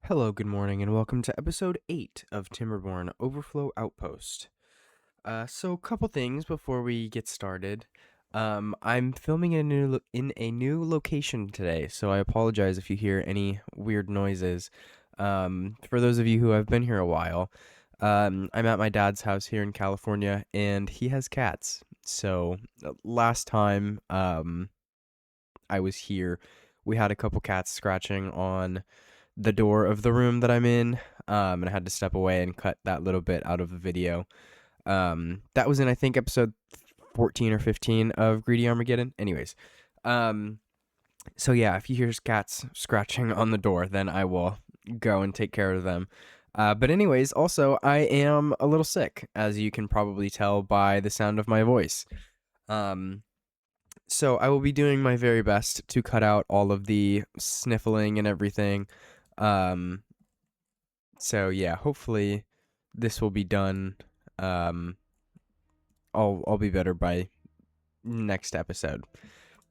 Hello, good morning, and welcome to episode 8 of Timberborn Overflow Outpost. So a couple things before we get started. I'm filming in a new location today, so I apologize if you hear any weird noises. For those of you who have been here a while, I'm at my dad's house here in California, and he has cats. So last time I was here, we had a couple cats scratching on the door of the room that I'm in, and I had to step away and cut that little bit out of the video. That was in, I think, episode 14 or 15 of Greedy Armageddon. Anyways, um, so yeah, if you hear cats scratching on the door, then I will go and take care of them. But anyways, also, I am a little sick, as you can probably tell by the sound of my voice. Um, so I will be doing my very best to cut out all of the sniffling and everything. Um, so yeah, hopefully this will be done. Um, I'll be better by next episode.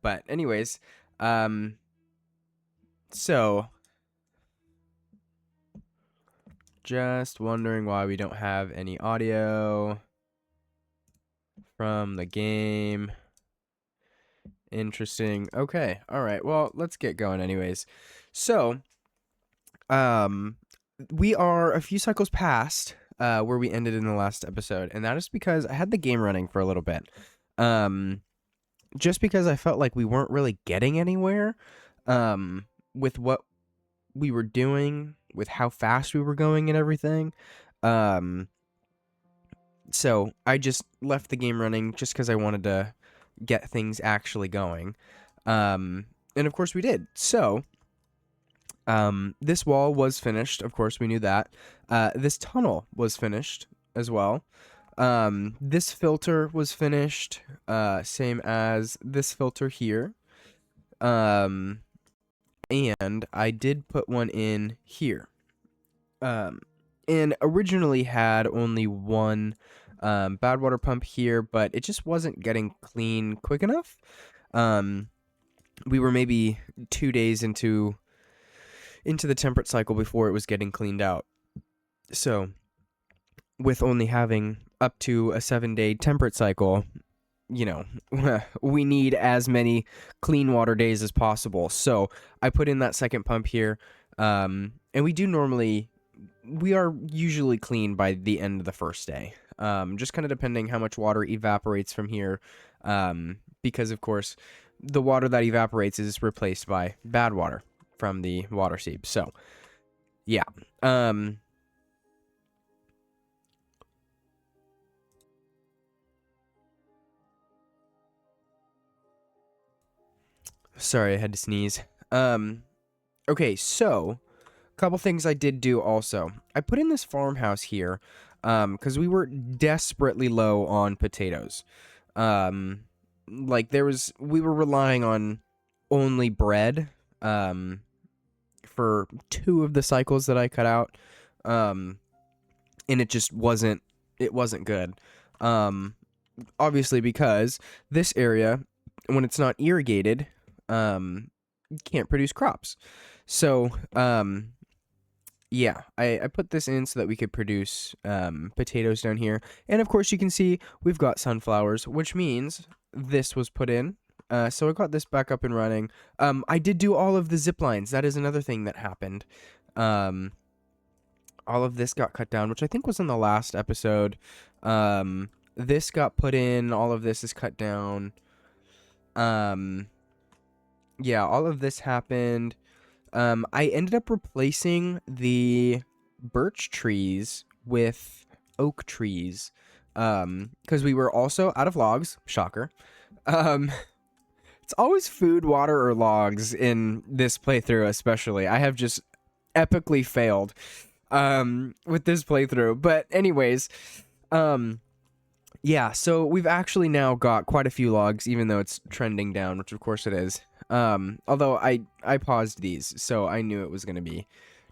But anyways, um, so just wondering why we don't have any audio from the game. Interesting. Okay. All right. Well, let's get going anyways. So, um, we are a few cycles past where we ended in the last episode, and that is because I had the game running for a little bit. Just because I felt like we weren't really getting anywhere with what we were doing, with how fast we were going and everything. So I just left the game running just because I wanted to get things actually going. And of course we did. So this wall was finished. Of course, we knew that. This tunnel was finished as well. This filter was finished, same as this filter here. And I did put one in here. And originally had only one bad water pump here, but it just wasn't getting clean quick enough. We were maybe 2 days into the temperate cycle before it was getting cleaned out. So, with only having up to a 7-day temperate cycle, you know, we need as many clean water days as possible. So, I put in that second pump here, and we are usually clean by the end of the first day. Just kind of depending how much water evaporates from here, because of course, the water that evaporates is replaced by bad water from the water seep. So, yeah. Sorry, I had to sneeze. Okay, so a couple things I did do also. I put in this farmhouse here, because we were desperately low on potatoes. Like we were relying on only bread, for 2 of the cycles that I cut out. And it just wasn't good. Obviously because this area, when it's not irrigated, can't produce crops. So, yeah, I put this in so that we could produce potatoes down here. And of course you can see we've got sunflowers, which means this was put in. So I got this back up and running. I did do all of the zip lines. That is another thing that happened. All of this got cut down, which I think was in the last episode. This got put in. All of this is cut down. Yeah, all of this happened. I ended up replacing the birch trees with oak trees, because we were also out of logs. Shocker. It's always food, water, or logs in this playthrough, especially. I have just epically failed with this playthrough. But anyways, yeah, so we've actually now got quite a few logs, even though it's trending down, which of course it is. Although I paused these, so I knew it was going to be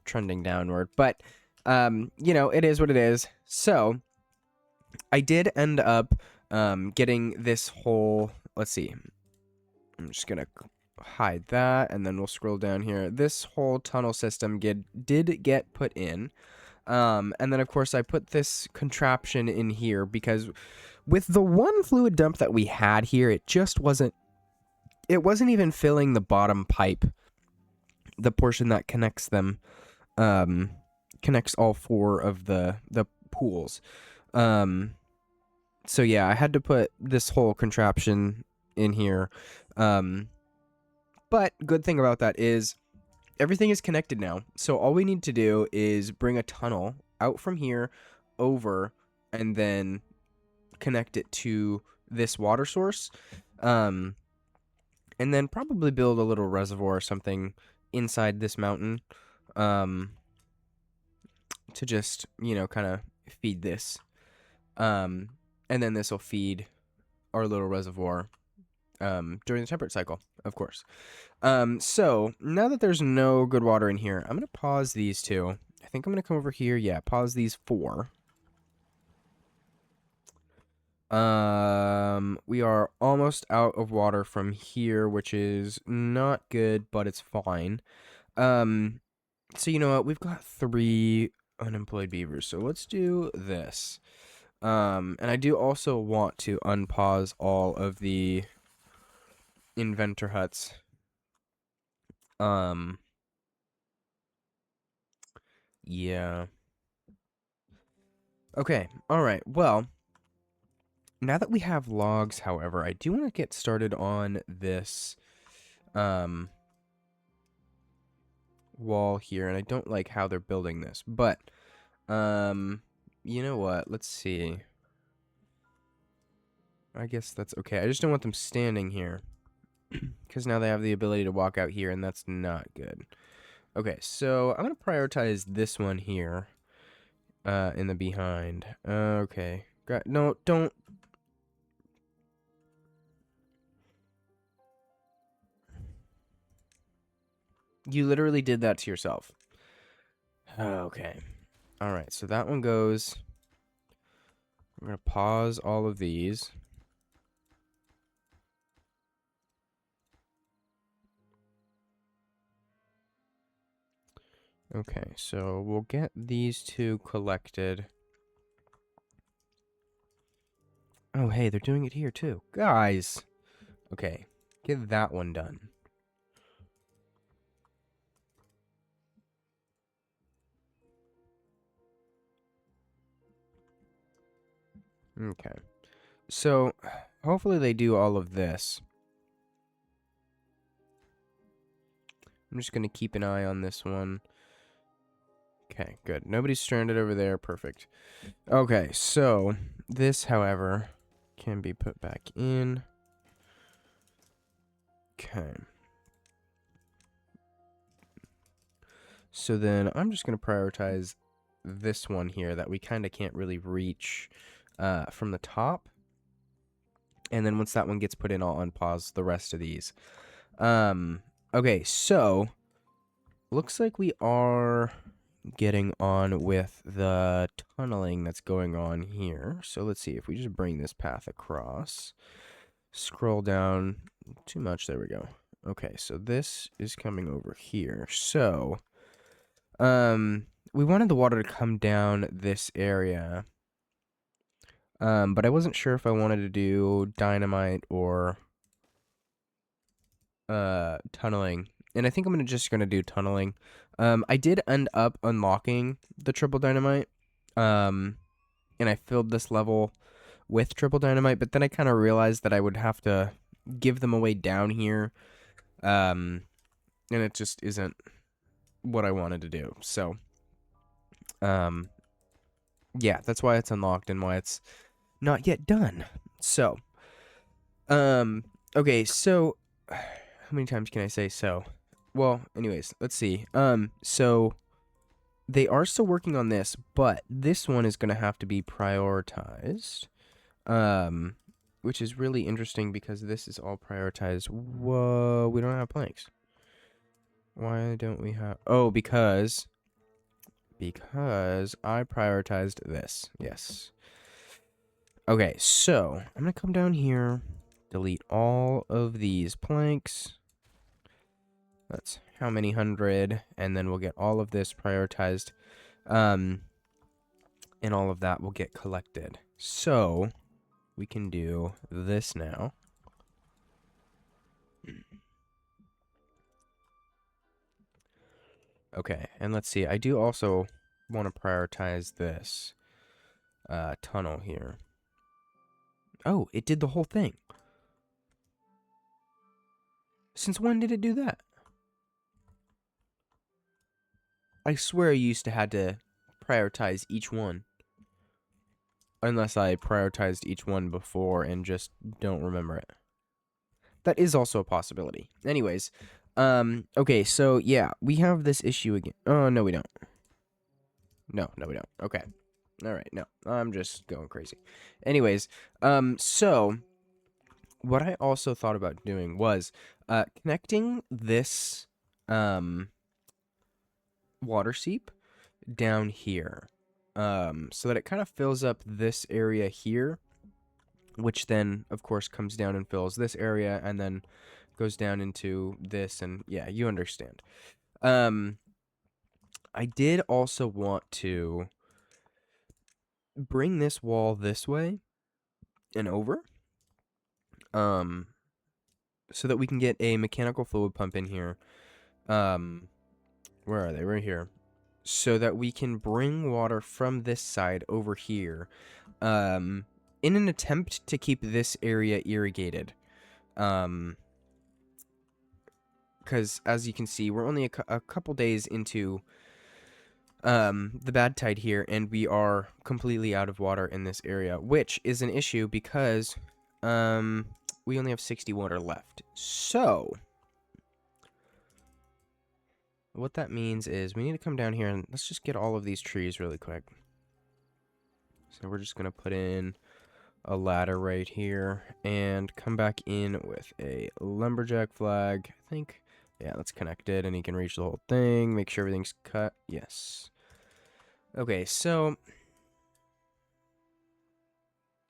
trending downward. But, you know, it is what it is. So, I did end up getting this whole, let's see. I'm just going to hide that, and then we'll scroll down here. This whole tunnel system did get put in. And then, of course, I put this contraption in here because with the one fluid dump that we had here, it wasn't even filling the bottom pipe, the portion that connects them, connects all four of the pools. So yeah, I had to put this whole contraption in here. But good thing about that is everything is connected now. So all we need to do is bring a tunnel out from here over and then connect it to this water source. And then probably build a little reservoir or something inside this mountain to just, kind of feed this. And then this will feed our little reservoir during the temperate cycle, of course. So now that there's no good water in here, I'm going to pause these two. I think I'm going to come over here. Yeah, pause these 4. We are almost out of water from here, which is not good, but it's fine. So you know what? We've got 3 unemployed beavers, so let's do this. And I do also want to unpause all of the inventor huts. Yeah. Okay, alright, well, now that we have logs, however, I do want to get started on this, wall here, and I don't like how they're building this, but, you know what, let's see. I guess that's okay. I just don't want them standing here, because now they have the ability to walk out here, and that's not good. Okay, so I'm going to prioritize this one here, in the behind. Okay. No, don't. You literally did that to yourself. Okay. Alright, so that one goes. I'm going to pause all of these. Okay, so we'll get these 2 collected. Oh, hey, they're doing it here too. Guys! Okay, get that one done. Okay. So, hopefully they do all of this. I'm just going to keep an eye on this one. Okay, good. Nobody's stranded over there. Perfect. Okay, so this, however, can be put back in. Okay. So then I'm just going to prioritize this one here that we kind of can't really reach from the top. And then once that one gets put in, I'll unpause the rest of these. Okay, so looks like we are getting on with the tunneling that's going on here. So let's see if we just bring this path across. Scroll down too much. There we go. Okay, so this is coming over here. So, we wanted the water to come down this area. But I wasn't sure if I wanted to do dynamite or tunneling. And I think I'm just gonna do tunneling. I did end up unlocking the triple dynamite. And I filled this level with triple dynamite, but then I kind of realized that I would have to give them away down here. And it just isn't what I wanted to do. So, yeah, that's why it's unlocked and why it's not yet done. So, okay, so how many times can I say so? Well, anyways, let's see. So they are still working on this, but this one is going to have to be prioritized. Which is really interesting because this is all prioritized. Whoa, we don't have planks. Why don't we have... Oh, because I prioritized this. Yes. Okay, so I'm going to come down here, delete all of these planks. That's how many hundred, and then we'll get all of this prioritized, and all of that will get collected. So we can do this now. Okay, and let's see. I do also want to prioritize this tunnel here. Oh, it did the whole thing. Since when did it do that? I swear I used to had to prioritize each one. Unless I prioritized each one before and just don't remember it. That is also a possibility. Anyways, okay, so yeah, we have this issue again. Oh, no, we don't. No, we don't. Okay. All right, no, I'm just going crazy. Anyways, so what I also thought about doing was connecting this water seep down here, so that it kind of fills up this area here, which then of course comes down and fills this area and then goes down into this, and yeah, you understand. I did also want to bring this wall this way and over, so that we can get a mechanical fluid pump in here. Where are they? Right here. So that we can bring water from this side over here, in an attempt to keep this area irrigated. Because as you can see, we're only a couple days into the bad tide here, and we are completely out of water in this area, which is an issue because we only have 60 water left. So what that means is we need to come down here and let's just get all of these trees really quick. So we're just going to put in a ladder right here and come back in with a lumberjack flag. I think, yeah, let's connect it and you can reach the whole thing. Make sure everything's cut. Yes. Okay, so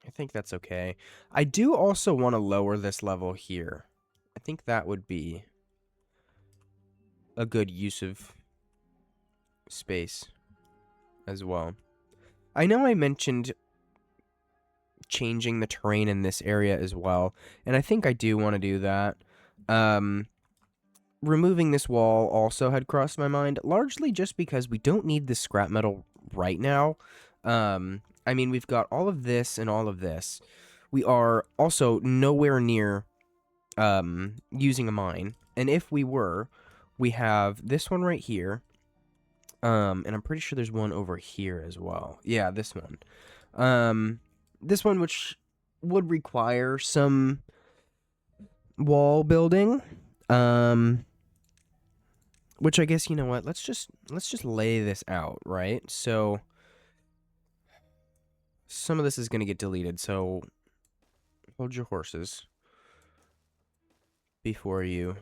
I think that's okay. I do also want to lower this level here. I think that would be a good use of space as well. I know I mentioned changing the terrain in this area as well, and I think I do want to do that. Removing this wall also had crossed my mind, largely just because we don't need the scrap metal right now. I mean, we've got all of this and all of this. We are also nowhere near using a mine, and if we were, we have this one right here, and I'm pretty sure there's one over here as well. Yeah, this one. This one, which would require some wall building, which I guess, you know what, let's just lay this out, right? So some of this is going to get deleted, so hold your horses before you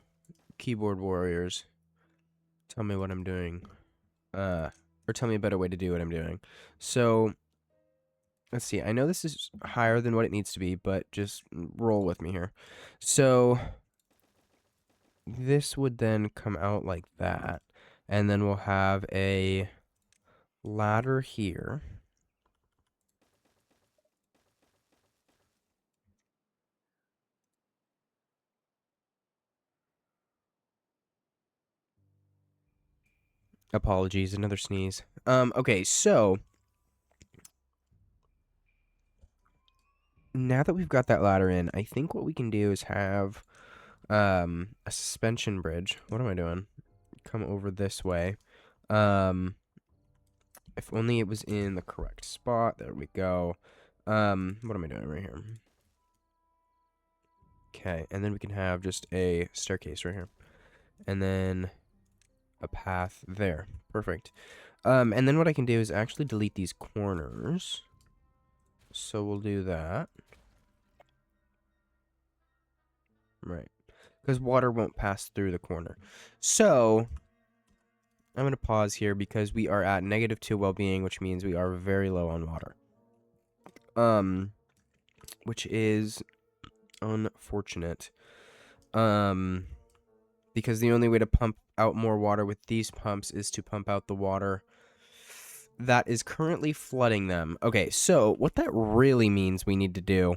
keyboard warriors tell me what I'm doing, or tell me a better way to do what I'm doing. So let's see, I know this is higher than what it needs to be, but just roll with me here. So this would then come out like that, and then we'll have a ladder here. Apologies, another sneeze. Okay, so now that we've got that ladder in, I think what we can do is have a suspension bridge. What am I doing? Come over this way. If only it was in the correct spot. There we go. What am I doing right here? Okay, and then we can have just a staircase right here. And then a path there. Perfect. And then what I can do is actually delete these corners. So we'll do that. Right. Because water won't pass through the corner. So I'm going to pause here because we are at -2 well-being, which means we are very low on water. Which is unfortunate. because the only way to pump out more water with these pumps is to pump out the water that is currently flooding them. Okay, so what that really means we need to do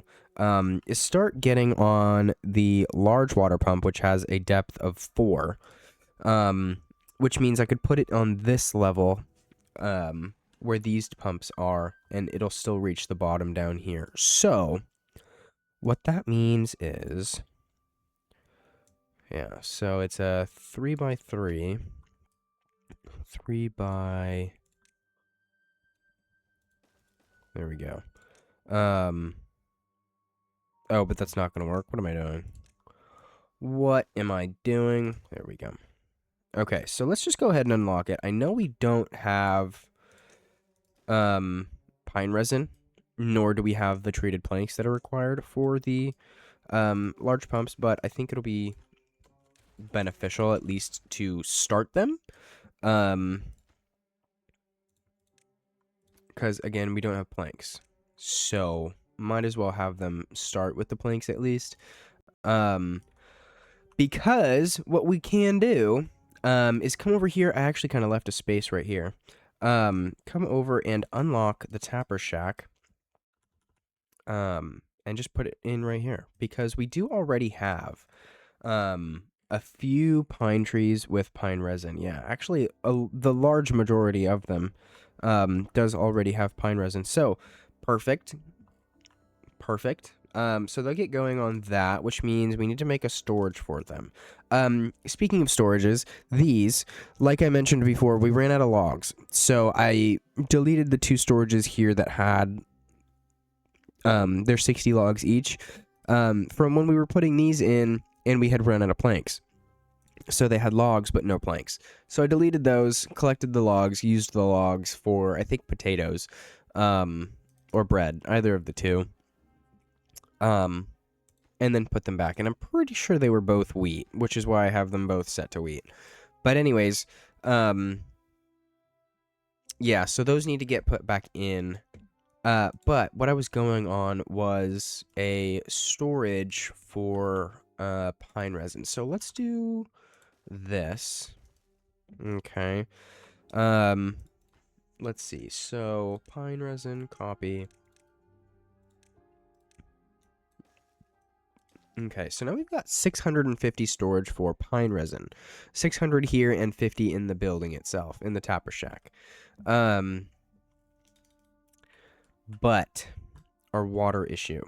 is start getting on the large water pump, which has a depth of 4, which means I could put it on this level where these pumps are, and it'll still reach the bottom down here. So what that means is, yeah, so it's a 3x3, 3 by, there we go. Oh, but that's not going to work. What am I doing? What am I doing? There we go. Okay, so let's just go ahead and unlock it. I know we don't have pine resin, nor do we have the treated planks that are required for the large pumps, but I think it'll be beneficial at least to start them. Because again, we don't have planks. So might as well have them start with the planks at least. Because what we can do is come over here. I actually kind of left a space right here. Come over and unlock the tapper shack. And just put it in right here. Because we do already have a few pine trees with pine resin. Yeah, actually, the large majority of them does already have pine resin. So, perfect. Perfect. So they'll get going on that, which means we need to make a storage for them. Speaking of storages, these, like I mentioned before, we ran out of logs. So I deleted the 2 storages here that had their 60 logs each from when we were putting these in, and we had run out of planks. So they had logs, but no planks. So I deleted those, collected the logs, used the logs for, I think, potatoes or bread, either of the 2. And then put them back. And I'm pretty sure they were both wheat, which is why I have them both set to wheat. But anyways, yeah, so those need to get put back in. But what I was going on was a storage for pine resin. So let's do this. Okay. Let's see. So pine resin, copy. Okay, so now we've got 650 storage for pine resin. 600 here and 50 in the building itself, in the tapper shack. But our water issue.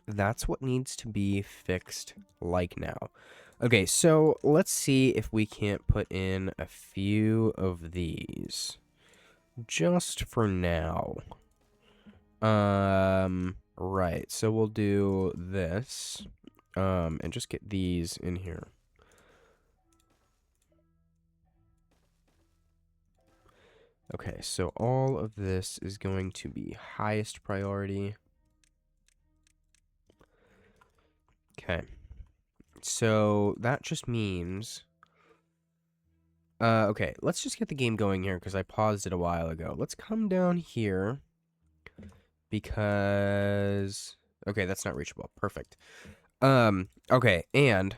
That's what needs to be fixed like now. Okay, so let's see if we can't put in a few of these. Just for now. Right, so we'll do this, and just get these in here. Okay, so all of this is going to be highest priority. Okay, so that just means, okay, let's just get the game going here, because I paused it a while ago. Let's come down here. Because, okay, that's not reachable. Perfect. Okay, and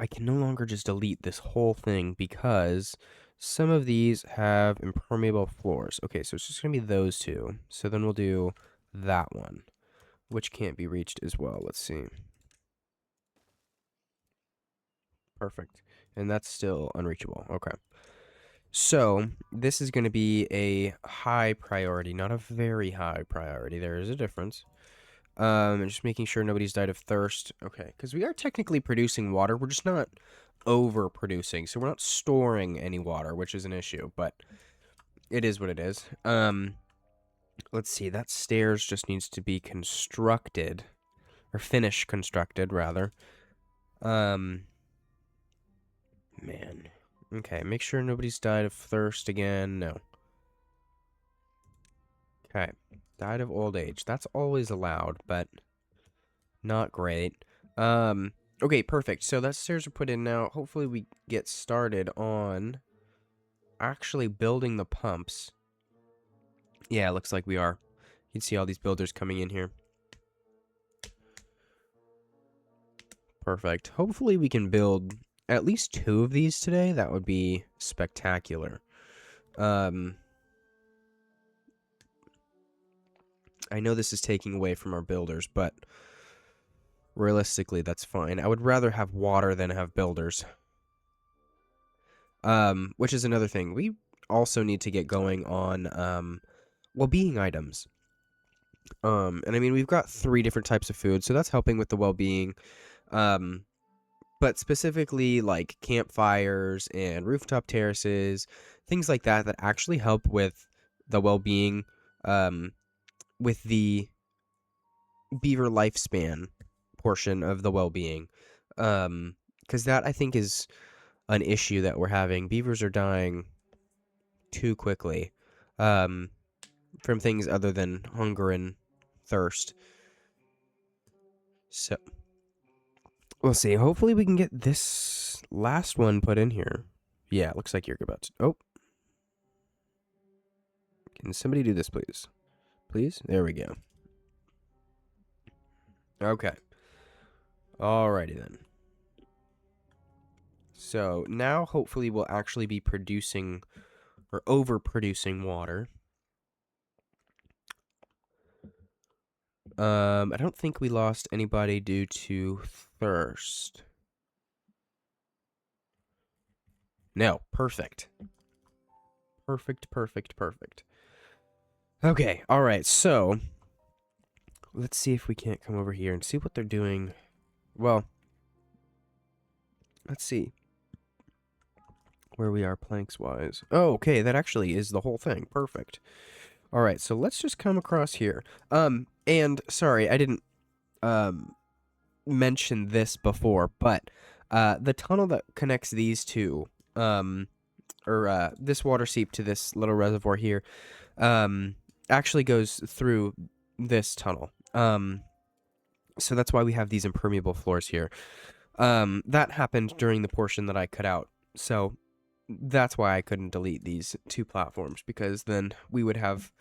I can no longer just delete this whole thing because some of these have impermeable floors. Okay, so it's just going to be those 2. So then we'll do that one, which can't be reached as well. Let's see. Perfect. And that's still unreachable. Okay. So this is going to be a high priority, not a very high priority. There is a difference. And just making sure nobody's died of thirst. Okay, because we are technically producing water. We're just not overproducing. So we're not storing any water, which is an issue. But it is what it is. Let's see. That stairs just needs to be constructed. Or finish constructed, rather. Man. Okay, make sure nobody's died of thirst again. No. Okay. Died of old age. That's always allowed, but not great. Okay, perfect. So that stairs are put in now. Hopefully we get started on actually building the pumps. Yeah, it looks like we are. You can see all these builders coming in here. Perfect. Hopefully we can build at least 2 of these today. That would be spectacular. I know this is taking away from our builders, but realistically, that's fine. I would rather have water than have builders. Which is another thing. We also need to get going on, well-being items. And I mean, we've got 3 different types of food, so that's helping with the well-being. But specifically, like, campfires and rooftop terraces, things like that, that actually help with the well-being, with the beaver lifespan portion of the well-being. Because that, I think, is an issue that we're having. Beavers are dying too quickly, from things other than hunger and thirst. So, we'll see. Hopefully we can get this last one put in here. Yeah, looks like you're about to... Oh. Can somebody do this, please? Please? There we go. Okay. Alrighty then. So, now hopefully we'll actually be producing or overproducing water. I don't think we lost anybody due to thirst. No, perfect. Perfect. Okay, alright, so let's see if we can't come over here and see what they're doing. Well, let's see where we are planks-wise. Oh, okay, that actually is the whole thing. Perfect. Alright, so let's just come across here. And, sorry, I didn't, mention this before, but, the tunnel that connects these two, this water seep to this little reservoir here, actually goes through this tunnel. So that's why we have these impermeable floors here. That happened during the portion that I cut out. So that's why I couldn't delete these 2 platforms, because then we would have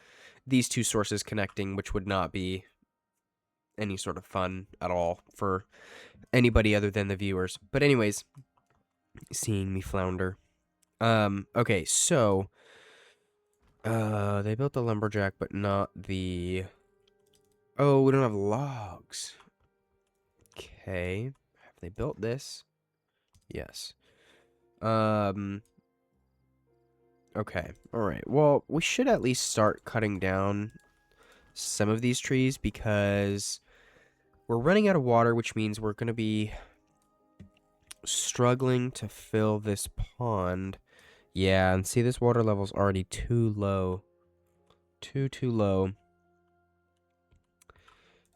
these 2 sources connecting, which would not be any sort of fun at all for anybody other than the viewers. But anyways, seeing me flounder. Okay, so they built the lumberjack, but not the... Oh, we don't have logs. Okay. Have they built this? Yes. Okay. Alright. Well, we should at least start cutting down some of these trees, because we're running out of water, which means we're going to be struggling to fill this pond. Yeah, and see, this water level's already too low. Too low.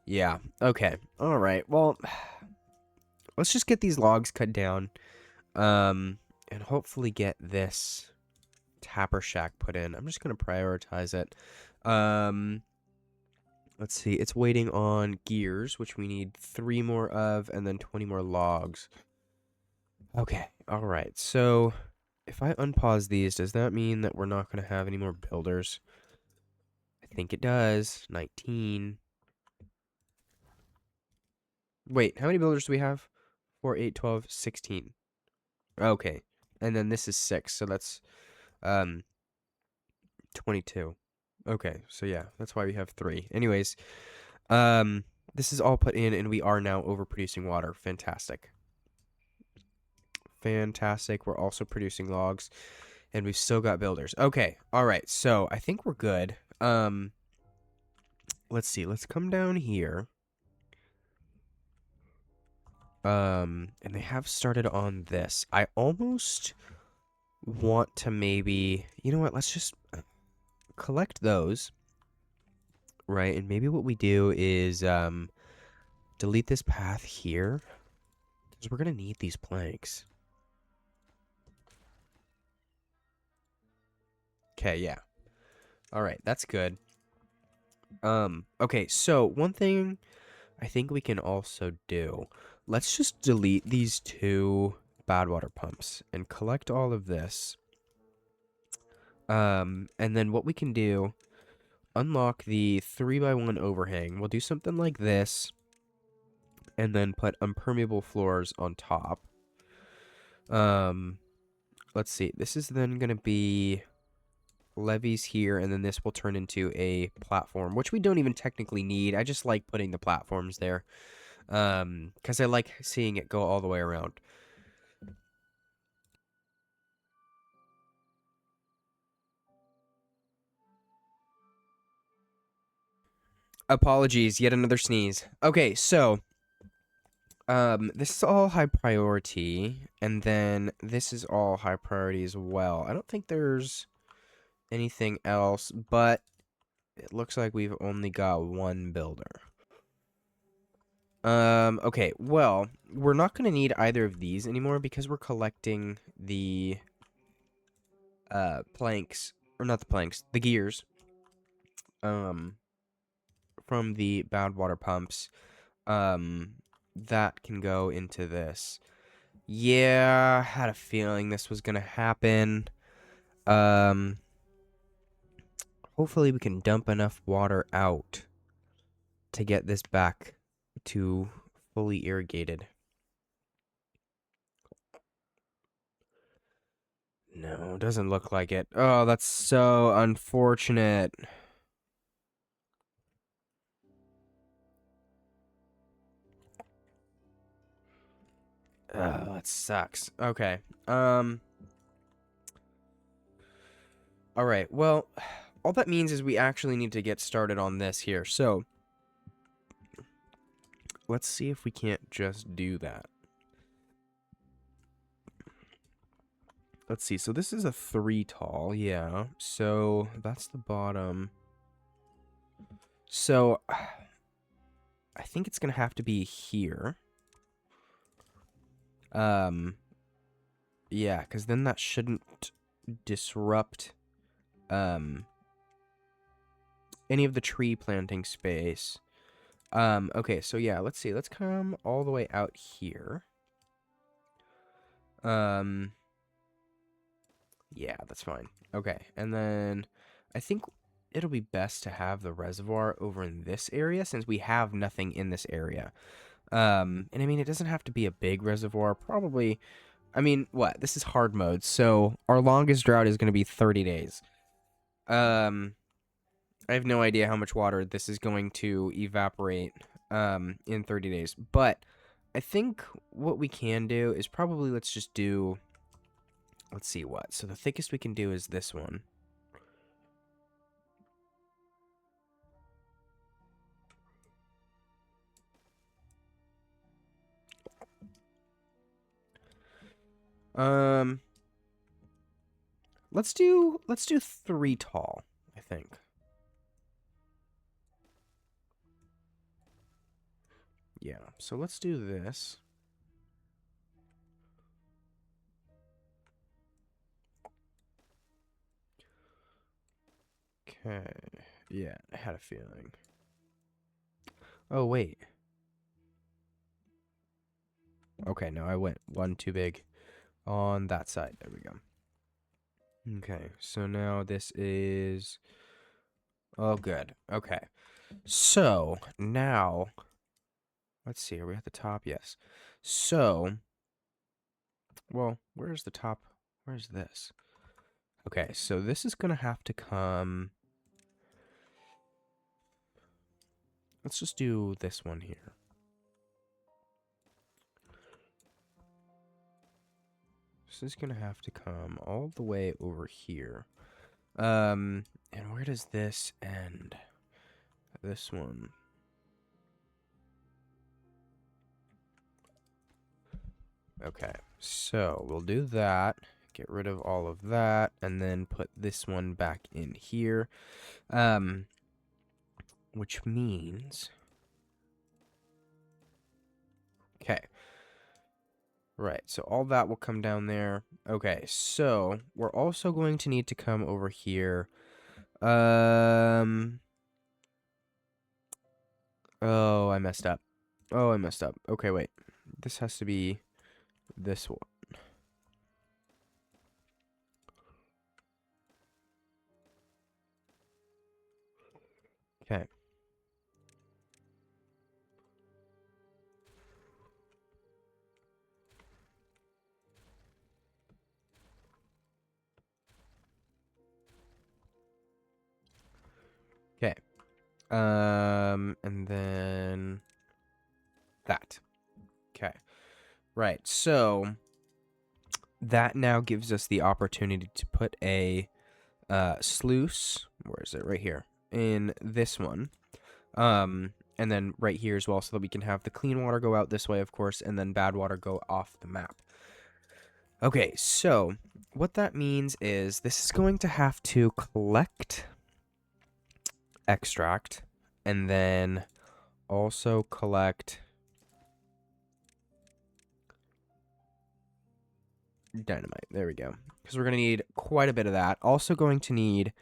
Yeah, okay. Alright, well, let's just get these logs cut down. And hopefully get this tapper shack put in. I'm just going to prioritize it. Let's see. It's waiting on gears, which we need 3 more of, and then 20 more logs. Okay, alright. So, if I unpause these, does that mean that we're not going to have any more builders? I think it does. 19. Wait, how many builders do we have? 4, 8, 12, 16. Okay. And then this is 6, so that's 22. Okay, so yeah, that's why we have 3. Anyways, this is all put in, and we are now overproducing water. Fantastic. Fantastic. We're also producing logs, and we've still got builders. Okay, alright, so I think we're good. Let's see, let's come down here. And they have started on this. I almost want to maybe... You know what, let's just collect those. Right, and maybe what we do is, delete this path here. Because we're going to need these planks. Okay, yeah. Alright, that's good. Okay, so one thing I think we can also do, let's just delete these 2 bad water pumps and collect all of this. And then what we can do, unlock the 3x1 overhang. We'll do something like this. and then put impermeable floors on top. Let's see. This is then going to be levees here, and then this will turn into a platform, which we don't even technically need. I just like putting the platforms there, because I like seeing it go all the way around. Apologies, yet another sneeze. Okay, so this is all high priority, and then this is all high priority as well. I don't think there's anything else, but it looks like we've only got one builder. Okay, well, we're not going to need either of these anymore because we're collecting the, planks, or not the planks, the gears, from the bound water pumps, that can go into this. Yeah, I had a feeling this was going to happen. Hopefully we can dump enough water out to get this back to fully irrigated. No, doesn't look like it. Oh, that's so unfortunate. Oh, that sucks. Okay. All right. Well, all that means is we actually need to get started on this here. So, let's see if we can't just do that. Let's see. So this is a 3 tall. Yeah. So that's the bottom. So I think it's going to have to be here. Yeah, because then that shouldn't disrupt any of the tree planting space. Okay, so yeah, let's see. Let's come all the way out here. Yeah, that's fine. Okay, and then I think it'll be best to have the reservoir over in this area since we have nothing in this area. And I mean, it doesn't have to be a big reservoir. Probably, I mean, what? This is hard mode, so our longest drought is going to be 30 days. I have no idea how much water this is going to evaporate in 30 days. But I think what we can do is probably let's just do, let's see what. So the thickest we can do is this one. Let's do 3 tall, I think. Yeah, so let's do this. Okay. Yeah, I had a feeling. Oh, wait. Okay, no, I went one too big on that side. There we go. Okay, so now this is... Oh, good. Okay. So, now... Let's see, are we at the top? Yes. So... Well, where's the top? Where's this? Okay, so this is gonna have to come... Let's just do this one here. This is gonna have to come all the way over here. And where does this end? This one. Okay, so we'll do that. Get rid of all of that, and then put this one back in here. Which means... Okay. Right, so all that will come down there. Okay, so we're also going to need to come over here. Oh, I messed up. Oh, I messed up. Okay, wait. This has to be this one. Okay. And then that. Okay. Right. So that now gives us the opportunity to put a sluice. Where is it? Right here. In this one. And then right here as well, so that we can have the clean water go out this way, of course, and then bad water go off the map. Okay, so what that means is this is going to have to collect extract and then also collect dynamite. There we go. Because we're going to need quite a bit of that. Also going to need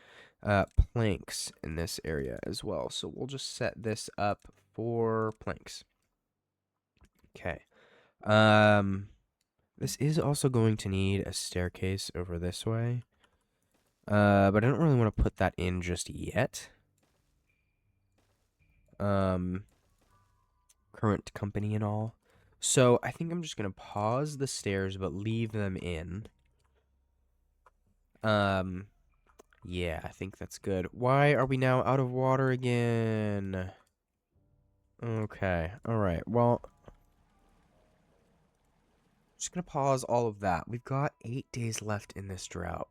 planks in this area as well. So we'll just set this up for planks. Okay. This is also going to need a staircase over this way. But I don't really want to put that in just yet. Current company and all. So I think I'm just going to pause the stairs, but leave them in. Yeah, I think that's good. Why are we now out of water again? Okay, alright, well, just gonna pause all of that. We've got 8 days left in this drought.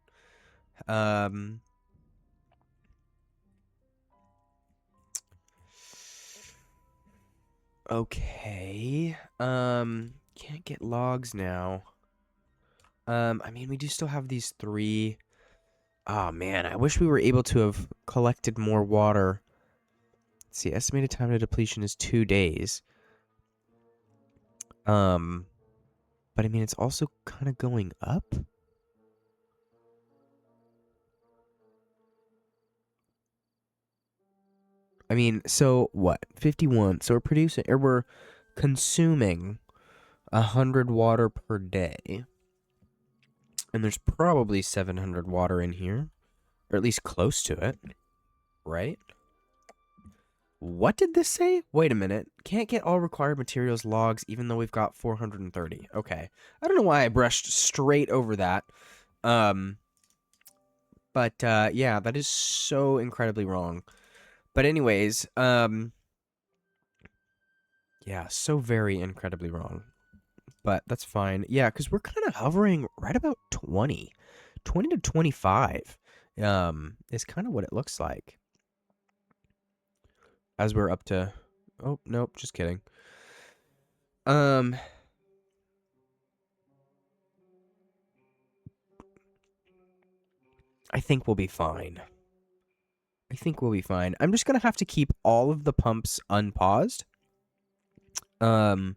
Okay, can't get logs now. I mean, we do still have these 3. Oh, man, I wish we were able to have collected more water. Let's see, estimated time to depletion is 2 days. But I mean, it's also kind of going up. I mean, so what? 51. So we're producing, or we're consuming 100 water per day. And there's probably 700 water in here. Or at least close to it. Right? What did this say? Wait a minute. Can't get all required materials logs even though we've got 430. Okay. I don't know why I brushed straight over that. But yeah, that is so incredibly wrong. But anyways, yeah, so very incredibly wrong. But that's fine. Yeah, because we're kind of hovering right about 20. 20 to 25 is kind of what it looks like. As we're up to... Oh, nope, just kidding. I think we'll be fine. I think we'll be fine. I'm just going to have to keep all of the pumps unpaused during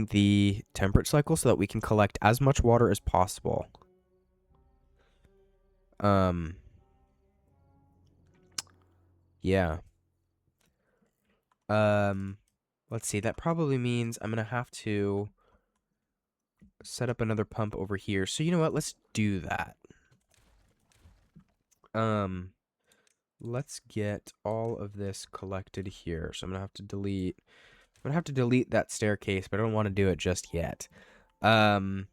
the temperate cycle so that we can collect as much water as possible. Yeah. Let's see. That probably means I'm going to have to set up another pump over here. So you know what? Let's do that. Let's get all of this collected here. So I'm going to have to delete... I'm going to have to delete that staircase, but I don't want to do it just yet. Right,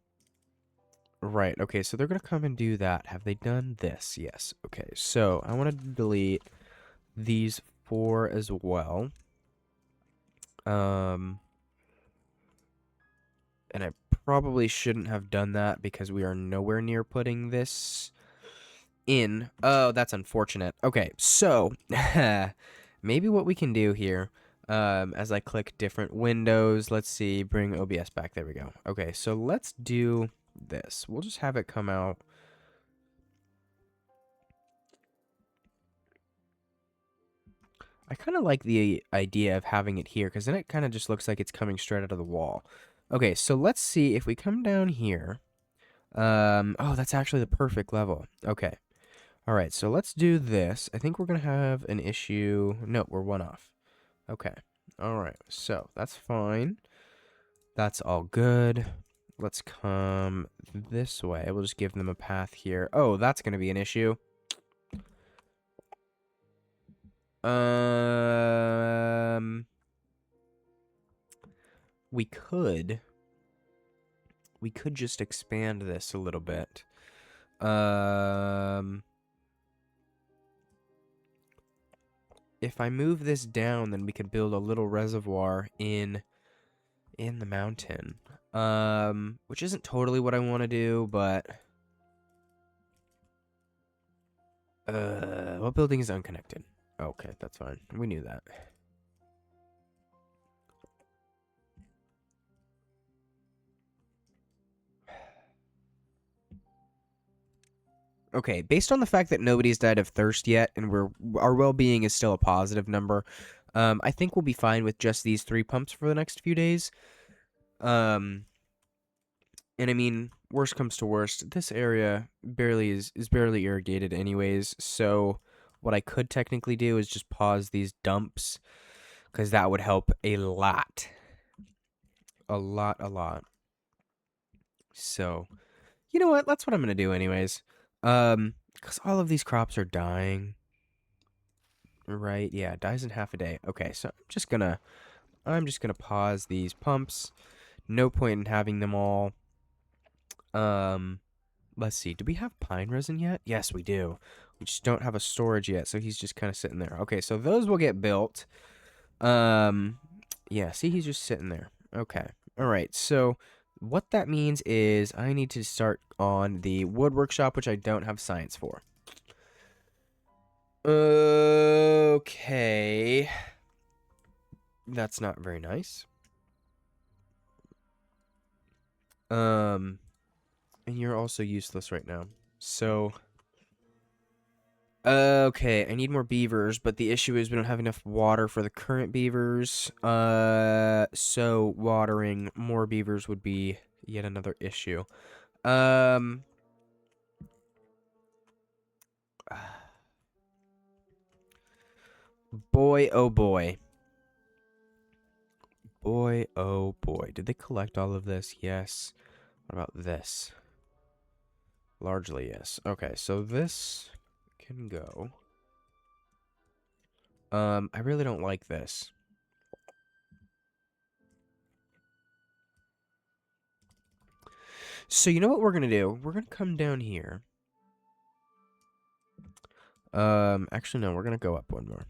okay, so they're going to come and do that. Have they done this? Yes. Okay, so I want to delete these 4 as well. And I probably shouldn't have done that because we are nowhere near putting this in. Oh, that's unfortunate. Okay, so maybe what we can do here, as I click different windows, let's see, bring OBS back. There we go. Okay, so let's do this. We'll just have it come out. I kind of like the idea of having it here because then it kind of just looks like it's coming straight out of the wall. Okay, so let's see if we come down here. Oh, that's actually the perfect level. Okay. All right, so let's do this. I think we're going to have an issue. No, we're 1 off. Okay. All right, so that's fine. That's all good. Let's come this way. We'll just give them a path here. Oh, that's going to be an issue. We could just expand this a little bit. if I move this down, then we could build a little reservoir in the mountain. Which isn't totally what I want to do, but what building is unconnected? Okay, that's fine. We knew that. Okay, based on the fact that nobody's died of thirst yet, and our well-being is still a positive number, I think we'll be fine with just these 3 pumps for the next few days. And I mean, worst comes to worst, this area is barely irrigated anyways, so what I could technically do is just pause these dumps, because that would help a lot. A lot. So, you know what? That's what I'm going to do anyways. Because all of these crops are dying. Right, yeah, it dies in half a day. Okay, so I'm just gonna pause these pumps. No point in having them all. Um, let's see. Do we have pine resin yet? Yes, we do. We just don't have a storage yet, so he's just kind of sitting there. Okay, so those will get built. Yeah, see, he's just sitting there. Okay. All right, so what that means is I need to start on the wood workshop, which I don't have science for. Okay. That's not very nice. And you're also useless right now. So, okay, I need more beavers, but the issue is we don't have enough water for the current beavers. So watering more beavers would be yet another issue. Um, boy, oh boy. Boy, oh boy. Did they collect all of this? Yes. What about this? Largely, yes. Okay, so this can go. I really don't like this. So you know what we're gonna do? We're gonna come down here. Actually, no, we're gonna go up one more.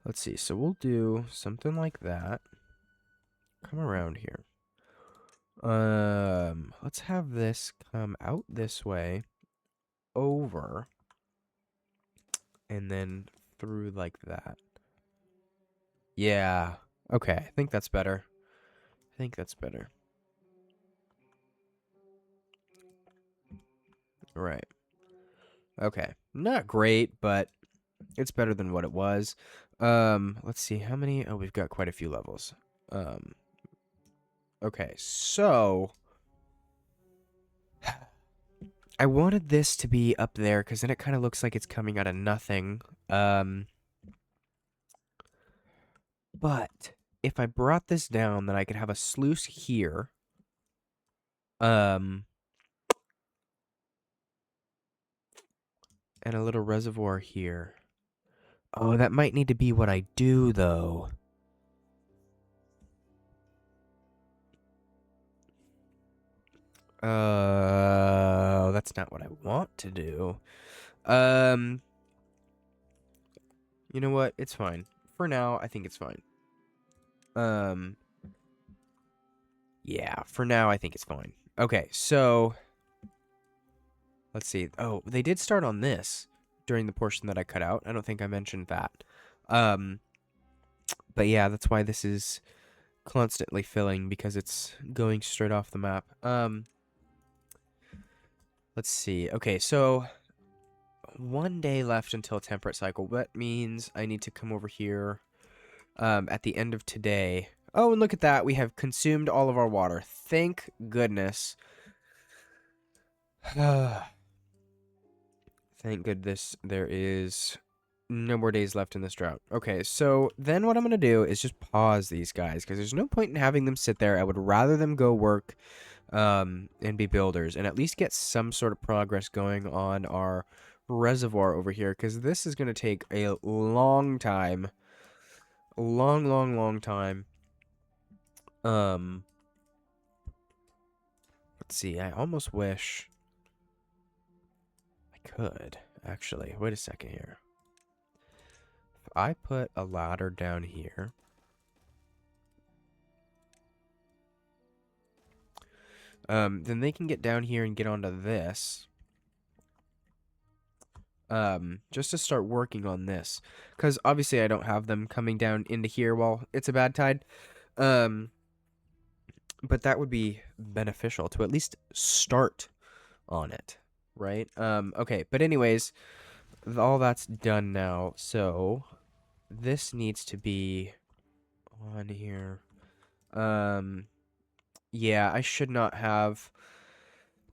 Let's see. So we'll do something like that. Come around here. Let's have this come out this way, over, and then through like that. Yeah. Okay, I think that's better. I think that's better. Right. Okay. Not great, but it's better than what it was. Let's see how many. Oh, we've got quite a few levels. Okay, so I wanted this to be up there because then it kind of looks like it's coming out of nothing. But if I brought this down, then I could have a sluice here. And a little reservoir here. Oh, that might need to be what I do, though. That's not what I want to do. You know what? It's fine. For now, I think it's fine. Yeah, for now, I think it's fine. Okay, so let's see. Oh, they did start on this during the portion that I cut out. I don't think I mentioned that. But yeah, that's why this is constantly filling, because it's going straight off the map. Let's see. Okay, so 1 day left until temperate cycle. That means I need to come over here at the end of today. Oh, and look at that. We have consumed all of our water. Thank goodness. Thank goodness there is no more days left in this drought. Okay, so then what I'm going to do is just pause these guys, because there's no point in having them sit there. I would rather them go work and be builders, and at least get some sort of progress going on our reservoir over here, because this is going to take a long time. A long time. Let's see. I almost wish I could, actually. Wait a second here. I put a ladder down here, then they can get down here and get onto this. Just to start working on this. Because obviously I don't have them coming down into here while it's a bad tide. But that would be beneficial to at least start on it, right? Okay, but anyways, all that's done now. So this needs to be on here. Yeah, I should not have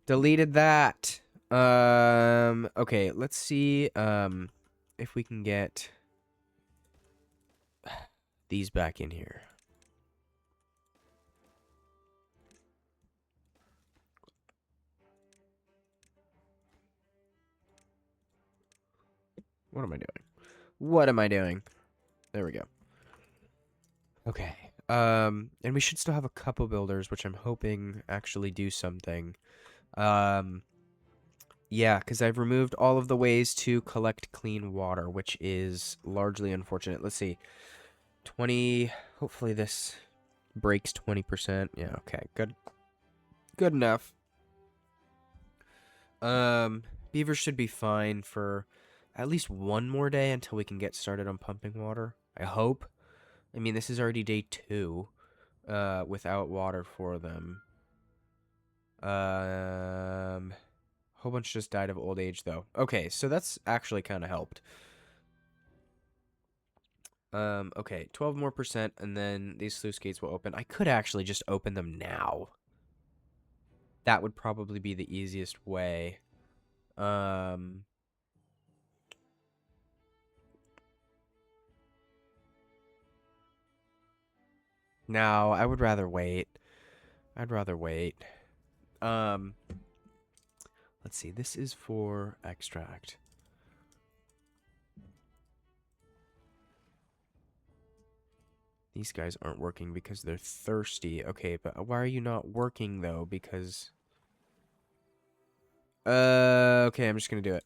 deleted that. Okay, let's see, if we can get these back in here. What am I doing? What am I doing? There we go. Okay. And we should still have a couple builders, which I'm hoping actually do something. Yeah, because I've removed all of the ways to collect clean water, which is largely unfortunate. Let's see. 20, hopefully this breaks 20%. Yeah, okay, good. Good enough. Beavers should be fine for at least one more day until we can get started on pumping water. I hope. I mean, this is already day 2, without water for them. Whole bunch just died of old age, though. Okay, so that's actually kind of helped. Okay, 12 more percent, and then these sluice gates will open. I could actually just open them now. That would probably be the easiest way. No, I would rather wait. I'd rather wait. Let's see. This is for extract. These guys aren't working because they're thirsty. Okay, but why are you not working, though? Because... okay, I'm just gonna do it.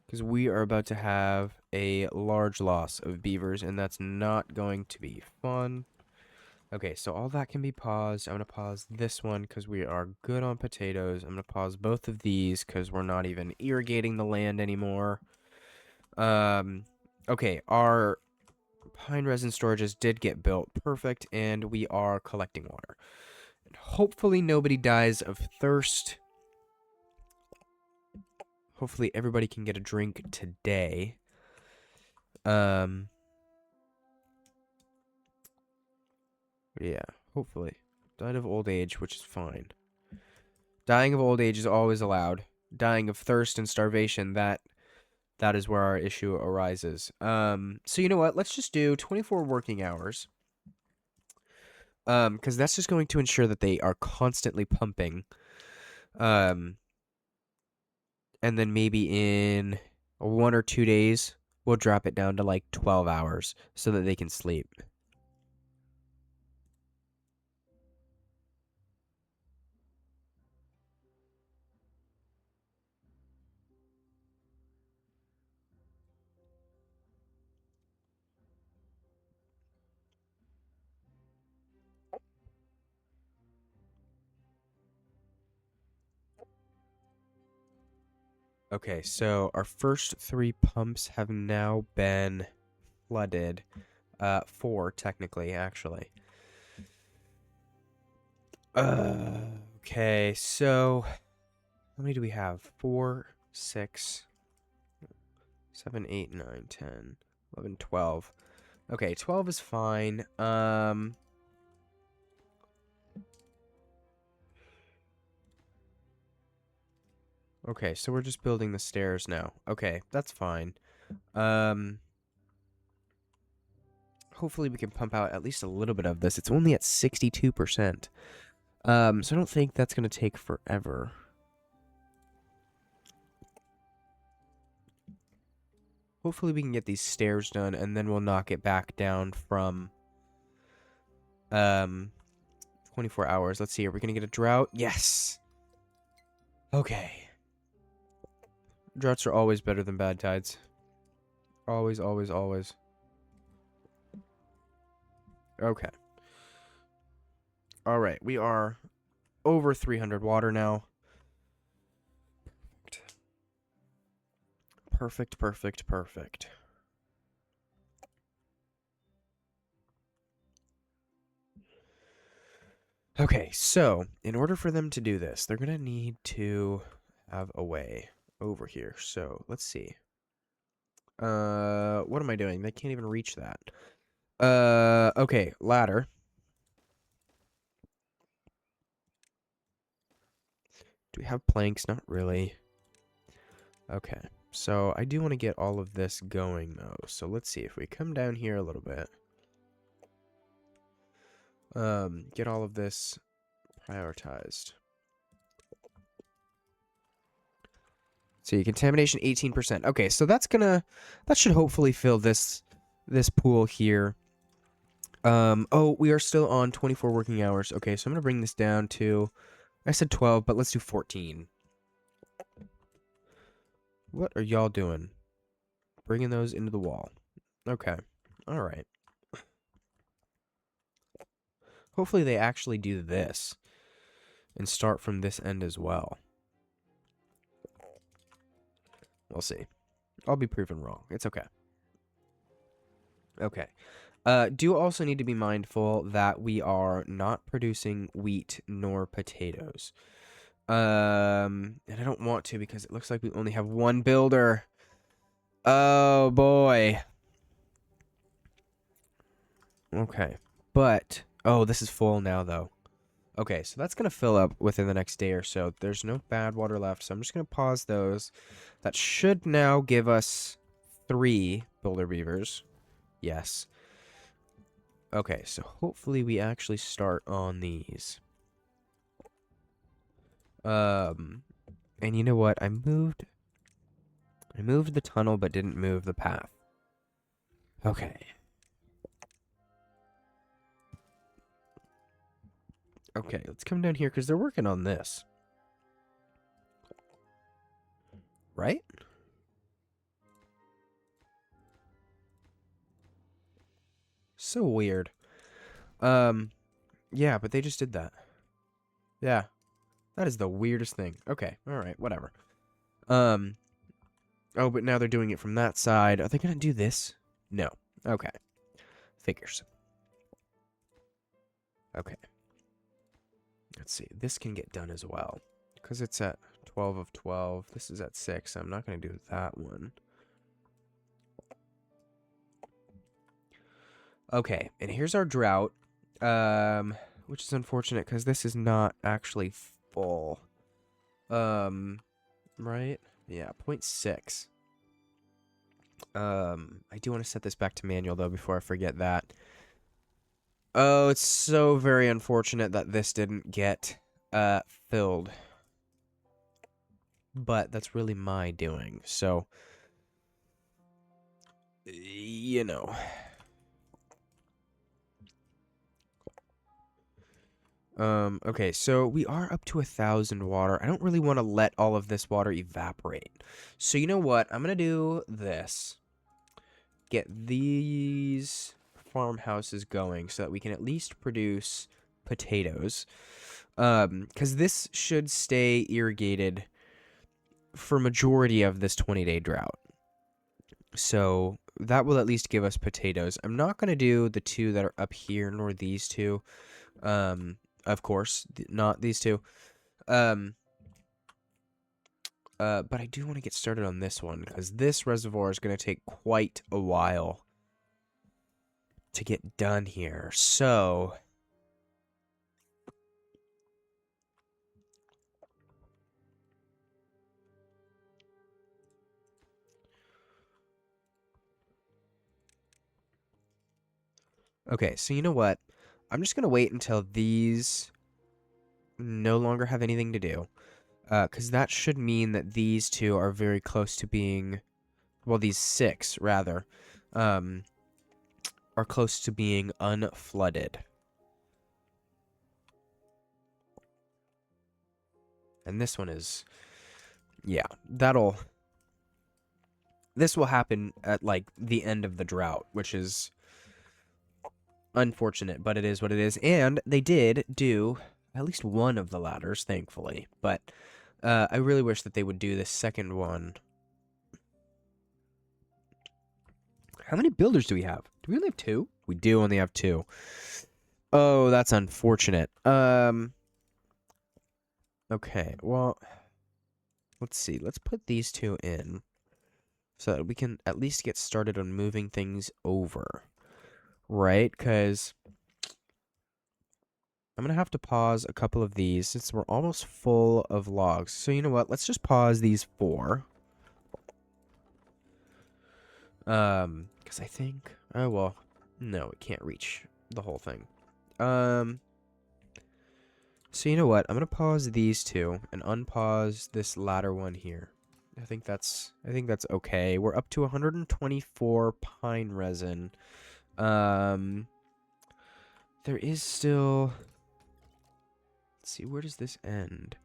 Because we are about to have a large loss of beavers, and that's not going to be fun. Okay, so all that can be paused. I'm going to pause this one because we are good on potatoes. I'm going to pause both of these because we're not even irrigating the land anymore. Okay, our pine resin storages did get built. Perfect, and we are collecting water. And hopefully nobody dies of thirst. Hopefully everybody can get a drink today. Yeah, hopefully. Died of old age, which is fine. Dying of old age is always allowed. Dying of thirst and starvation, that is where our issue arises. So you know what? Let's just do 24 working hours. Because that's just going to ensure that they are constantly pumping. And then maybe in 1 or 2 days, we'll drop it down to like 12 hours so that they can sleep. Okay, so our first 3 pumps have now been flooded. 4, technically, actually. Okay, so how many do we have? 4, 6, 7, 8, 9, 10, 11, 12. Okay, 12 is fine. Okay, so we're just building the stairs now. Okay, that's fine. Hopefully we can pump out at least a little bit of this. It's only at 62%. So I don't think that's going to take forever. Hopefully we can get these stairs done, and then we'll knock it back down from 24 hours. Let's see. Are we going to get a drought? Yes. Okay. Droughts are always better than bad tides. Always, always, always. Okay. All right. We are over 300 water now. Perfect, perfect, perfect. Okay, so in order for them to do this, they're going to need to have a way over here. So let's see. What am I doing? They can't even reach that. Okay, ladder. Do we have planks? Not really. Okay, so I do want to get all of this going, though. So let's see if we come down here a little bit. Get all of this prioritized. See, contamination 18%. Okay, so that should hopefully fill this pool here. Oh, we are still on 24 working hours. Okay, so I'm gonna bring this down to, I said 12, but let's do 14. What are y'all doing? Bringing those into the wall. Okay, all right. Hopefully they actually do this and start from this end as well. We'll see. I'll be proven wrong. It's okay. Okay. Do also need to be mindful that we are not producing wheat nor potatoes. And I don't want to because it looks like we only have one builder. Oh, boy. Okay. But, oh, this is full now, though. Okay, so that's going to fill up within the next day or so. There's no bad water left, so I'm just going to pause those. That should now give us 3 builder beavers. Yes. Okay, so hopefully we actually start on these. And you know what? I moved the tunnel but didn't move the path. Okay. Okay, let's come down here because they're working on this. Right? So weird. Yeah, but they just did that. Yeah. That is the weirdest thing. Okay, alright, whatever. Oh, but now they're doing it from that side. Are they gonna do this? No. Okay. Figures. Okay. Let's see. This can get done as well. Because it's at 12 of 12. This is at 6. I'm not going to do that one. Okay. And here's our drought. Which is unfortunate because this is not actually full. Right? Yeah, 0.6. I do want to set this back to manual, though, before I forget that. Oh, it's so very unfortunate that this didn't get, filled. But that's really my doing, so... You know. Okay, so we are up to 1,000 water. I don't really want to let all of this water evaporate. So you know what? I'm gonna do this. Get these farmhouses going so that we can at least produce potatoes. Because this should stay irrigated for majority of this 20-day drought. So that will at least give us potatoes. I'm not going to do the 2 that are up here, nor these 2. Of course, not these 2. But I do want to get started on this one, because this reservoir is going to take quite a while to get done here. So... Okay, so you know what? I'm just going to wait until these no longer have anything to do. Because that should mean that these 2 are very close to being... Well, these 6, rather. Are close to being unflooded. And this one is, yeah, this will happen at, like, the end of the drought, which is unfortunate, but it is what it is. And they did do at least one of the ladders, thankfully. But I really wish that they would do the second one. How many builders do we have? Do we only have 2? We do only have 2. Oh, that's unfortunate. Okay, well, let's see. Let's put these 2 in so that we can at least get started on moving things over. Right? Because I'm going to have to pause a couple of these since we're almost full of logs. So you know what? Let's just pause these 4. Because I think... Oh, well. No, it can't reach the whole thing. So you know what? I'm going to pause these 2 and unpause this latter one here. I think that's okay. We're up to 124 pine resin. There is still... Let's see, where does this end?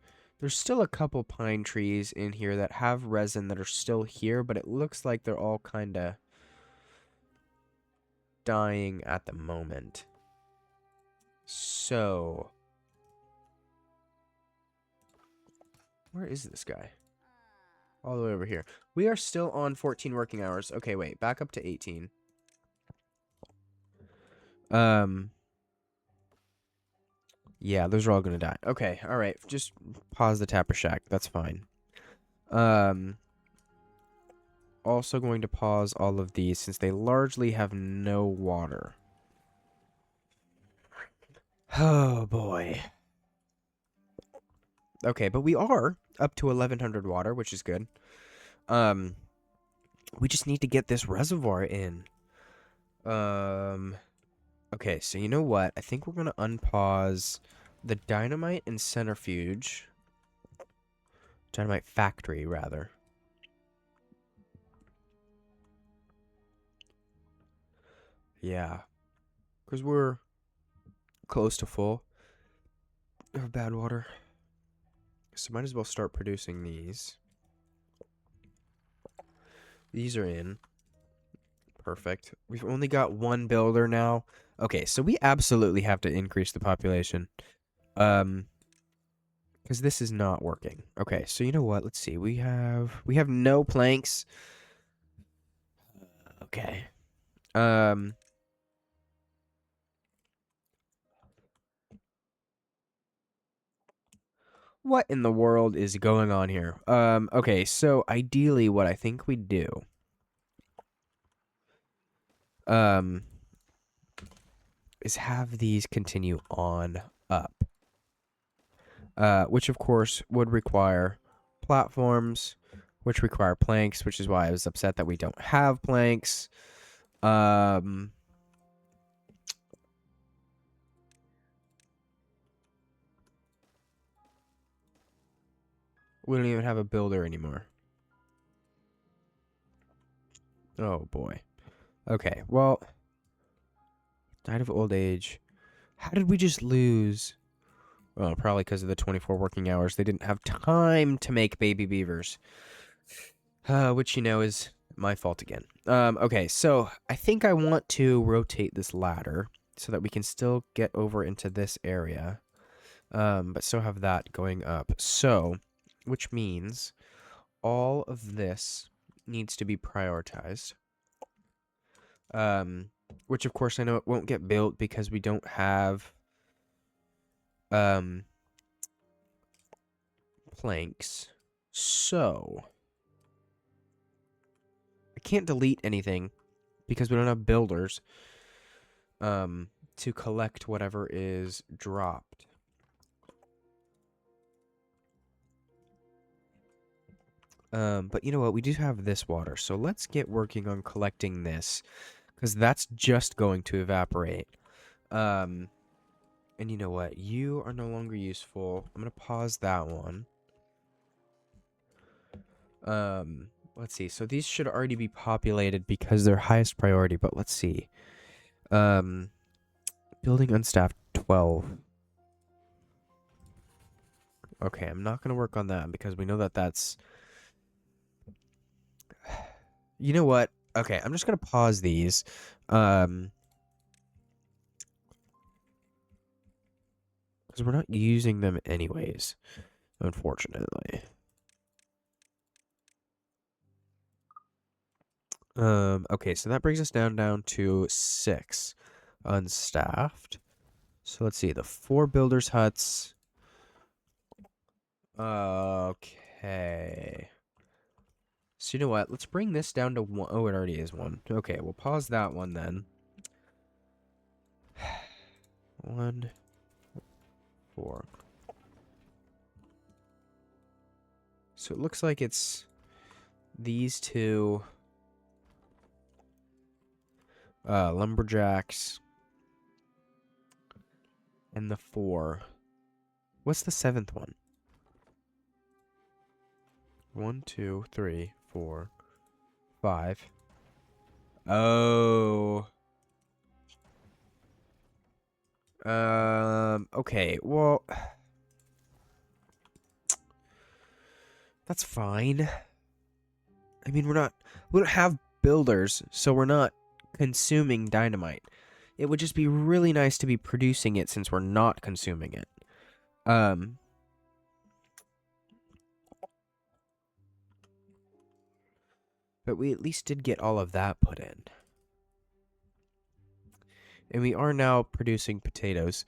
There's still a couple pine trees in here that have resin that are still here, but it looks like they're all kind of dying at the moment. So, where is this guy? All the way over here. We are still on 14 working hours. Okay, wait, back up to 18. Yeah, those are all gonna die. Okay, alright, just pause the tapper shack. That's fine. Also going to pause all of these since they largely have no water. Oh, boy. Okay, but we are up to 1100 water, which is good. We just need to get this reservoir in. Okay, so you know what? I think we're gonna unpause the dynamite and centrifuge. Dynamite factory, rather. Yeah. Because we're close to full of bad water. So might as well start producing these. These are in. Perfect. We've only got 1 builder now. Okay, so we absolutely have to increase the population. Because this is not working. Okay, so you know what? Let's see. We have no planks. Okay. What in the world is going on here? Okay, so ideally what I think we do is have these continue on up. Which of course would require platforms, which require planks, which is why I was upset that we don't have planks. We don't even have a builder anymore. Oh boy. Okay, well, died of old age. How did we just lose? Well, probably because of the 24 working hours. They didn't have time to make baby beavers. Which, you know, is my fault again. Okay, so I think I want to rotate this ladder so that we can still get over into this area. But still have that going up. So, which means all of this needs to be prioritized. Which of course I know it won't get built because we don't have planks. So I can't delete anything because we don't have builders to collect whatever is dropped. But you know what? We do have this water, so let's get working on collecting this, because that's just going to evaporate. And you know what? You are no longer useful. I'm gonna pause that one. Let's see. So these should already be populated because they're highest priority, but let's see. Building unstaffed 12. Okay, I'm not gonna work on that because we know that that's... You know what? Okay, I'm just gonna pause these. Because we're not using them anyways, unfortunately. Okay, so that brings us down to 6 unstaffed. So let's see, the 4 builders' huts. Okay. So you know what? Let's bring this down to 1. Oh, it already is 1. Okay, we'll pause that one then. 1, 4. So it looks like it's these 2 lumberjacks and the 4. What's the 7th one? 1, 2, 3, 4, 5. Oh. Okay, well, that's fine. I mean, we don't have builders, so we're not consuming dynamite. It would just be really nice to be producing it since we're not consuming it. But we at least did get all of that put in. And we are now producing potatoes,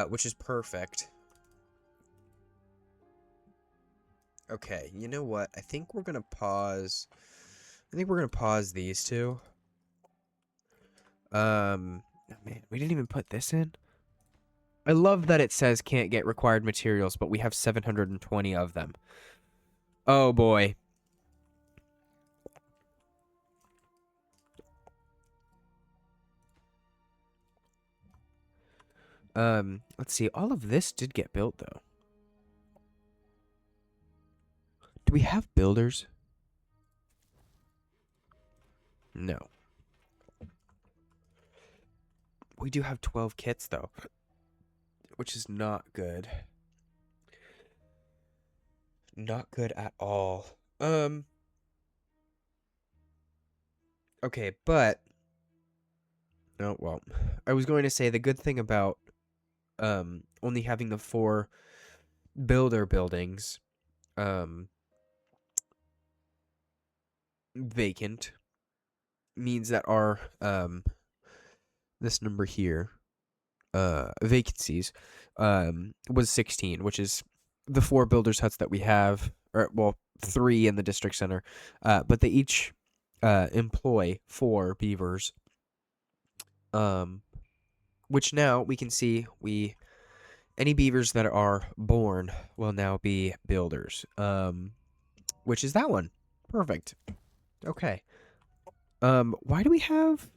which is perfect. Okay, you know what? I think we're gonna pause. I think we're gonna pause these 2. Man, we didn't even put this in. I love that it says can't get required materials, but we have 720 of them. Oh boy. Let's see. All of this did get built though. Do we have builders? No. We do have 12 kits though, which is not good. Not good at all. Okay, but oh well. I was going to say the good thing about only having the 4 builder buildings vacant means that our this number here vacancies was 16, which is the 4 builders huts that we have, or well 3 in the district center, but they each employ 4 beavers, which now we can see any beavers that are born will now be builders, which is that one. Perfect. Okay. Why do we have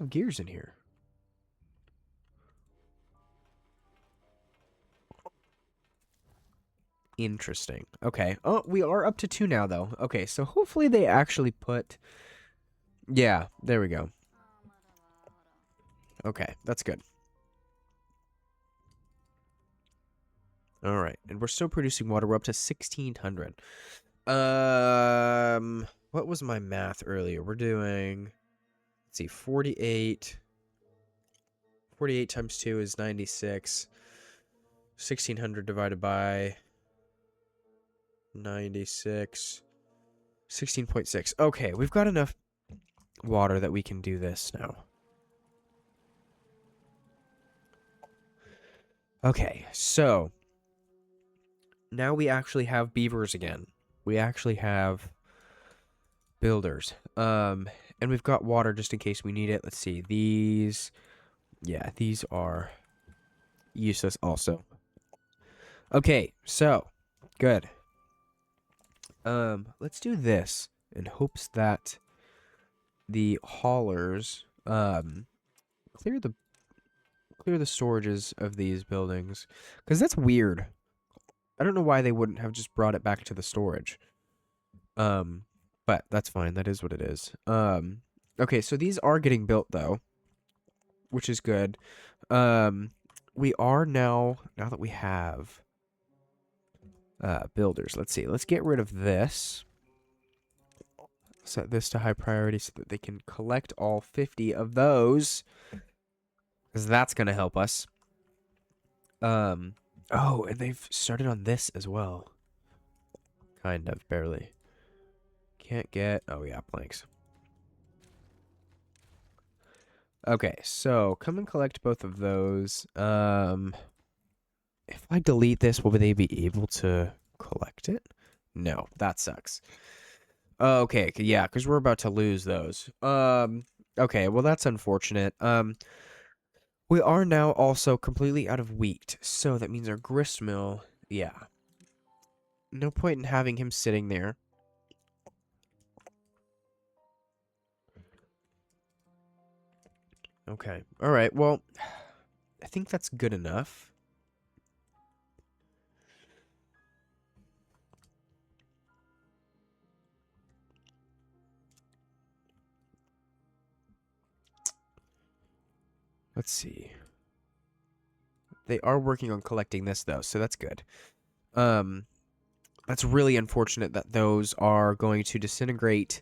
gears in here? Interesting. Okay. Oh, we are up to 2 now, though. Okay, so hopefully they actually put... Yeah, there we go. Okay, that's good. All right, and we're still producing water. We're up to 1,600. What was my math earlier? We're doing... Let's see, 48. 48 times 2 is 96. 1,600 divided by 96. 16.6. Okay, we've got enough water that we can do this now. Okay, so now we actually have beavers again. We actually have builders. And we've got water just in case we need it. Let's see. These, yeah, these are useless also. Okay, so good. Let's do this in hopes that the haulers clear the storages of these buildings, because that's weird. I don't know why they wouldn't have just brought it back to the storage. But that's fine. That is what it is. Okay, so these are getting built though, which is good. we are now that we have builders, let's see. Let's get rid of this. Set this to high priority so that they can collect all 50 of those, because that's going to help us. Oh, and they've started on this as well. Kind of, barely. Can't get... Oh, yeah, planks. Okay, so come and collect both of those. If I delete this, will they be able to collect it? No, that sucks. Okay, yeah, because we're about to lose those. Okay, well, that's unfortunate. We are now also completely out of wheat, so that means our grist mill, yeah. No point in having him sitting there. Okay, alright, well, I think that's good enough. Let's see. They are working on collecting this, though, so that's good. That's really unfortunate that those are going to disintegrate,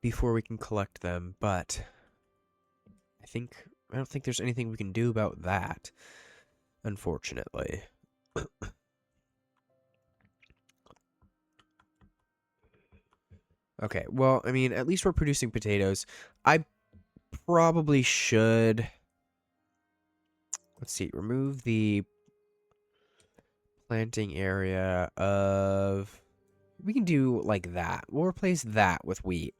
before we can collect them, but I don't think there's anything we can do about that, unfortunately. Okay, well, I mean, at least we're producing potatoes. I probably should... Let's see, remove the planting area of... We can do like that. We'll replace that with wheat.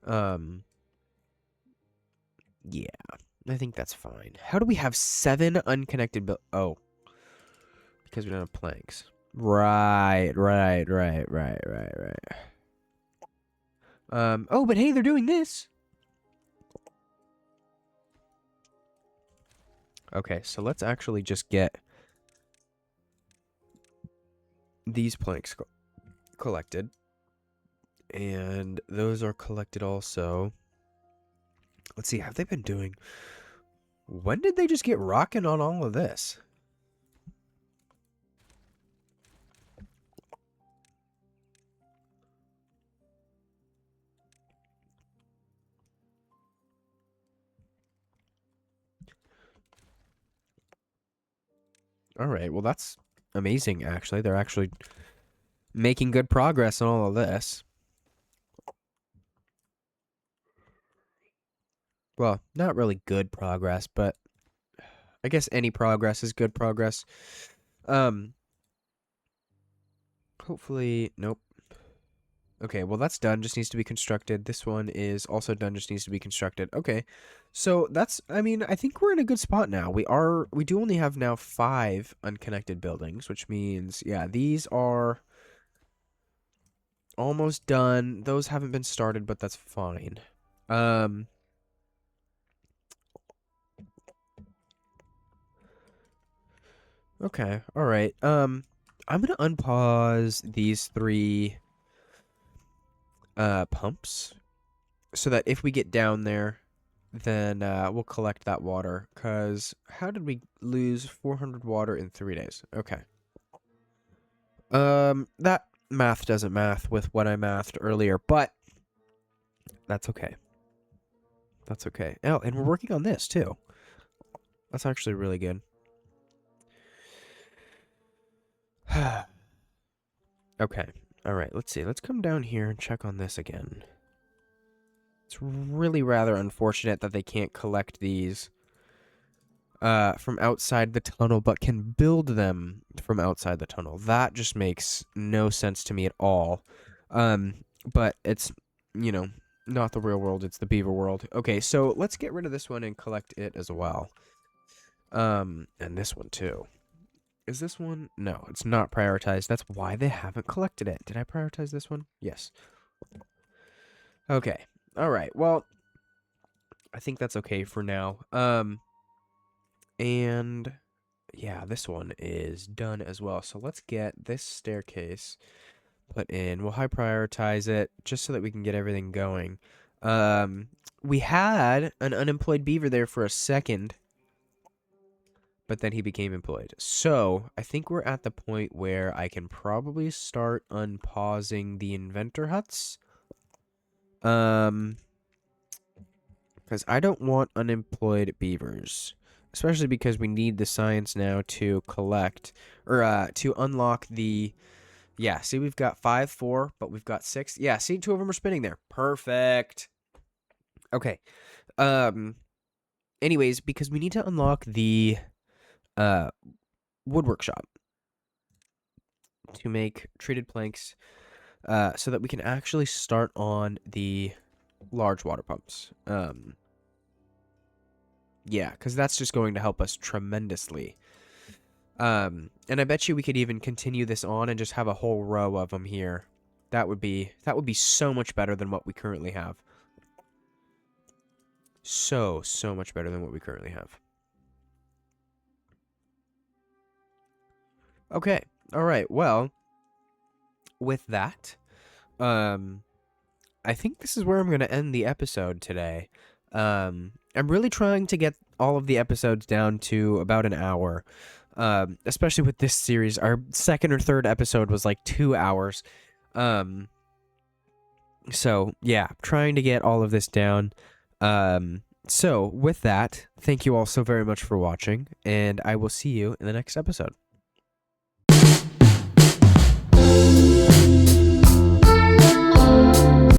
Yeah, I think that's fine. How do we have 7 unconnected Oh, because we don't have planks. Right. Oh, but hey, they're doing this. Okay, so let's actually just get these planks collected. And those are collected also. Let's see, have they been doing... When did they just get rocking on all of this? Alright, well that's amazing, actually. They're actually making good progress on all of this. Well, not really good progress, but I guess any progress is good progress. Hopefully, nope. Okay, well that's done, just needs to be constructed. This one is also done, just needs to be constructed. Okay, so that's, I mean, I think we're in a good spot now. We do only have now 5 unconnected buildings, which means, yeah, these are almost done. Those haven't been started, but that's fine. Okay, alright. I'm gonna unpause these 3 pumps so that if we get down there, then we'll collect that water. Because how did we lose 400 water in 3 days? Okay. That math doesn't math with what I mathed earlier, but that's okay. That's okay. Oh, and we're working on this too. That's actually really good. Okay. Alright, let's see. Let's come down here and check on this again. It's really rather unfortunate that they can't collect these from outside the tunnel, but can build them from outside the tunnel. That just makes no sense to me at all. But it's, you know, not the real world, it's the beaver world. Okay, so let's get rid of this one and collect it as well. And this one too. Is this one? No, it's not prioritized. That's why they haven't collected it. Did I prioritize this one? Yes. Okay. All right. Well, I think that's okay for now. And yeah, this one is done as well. So let's get this staircase put in. We'll high prioritize it just so that we can get everything going. we had an unemployed beaver there for a second, but then he became employed. So I think we're at the point where I can probably start unpausing the inventor huts. Because I don't want unemployed beavers, especially because we need the science now to collect, or to unlock the, yeah, see, we've got 5, 4, but we've got 6. Yeah, see, 2 of them are spinning there. Perfect. Okay. Anyways, because we need to unlock the, wood workshop to make treated planks, so that we can actually start on the large water pumps. Yeah, because that's just going to help us tremendously. And I bet you we could even continue this on and just have a whole row of them here. That would be so much better than what we currently have. So much better than what we currently have. Okay. All right. Well, with that, I think this is where I'm going to end the episode today. I'm really trying to get all of the episodes down to about an hour. Especially with this series. Our second or third episode was like 2 hours. So yeah, trying to get all of this down. So with that, thank you all so very much for watching, and I will see you in the next episode.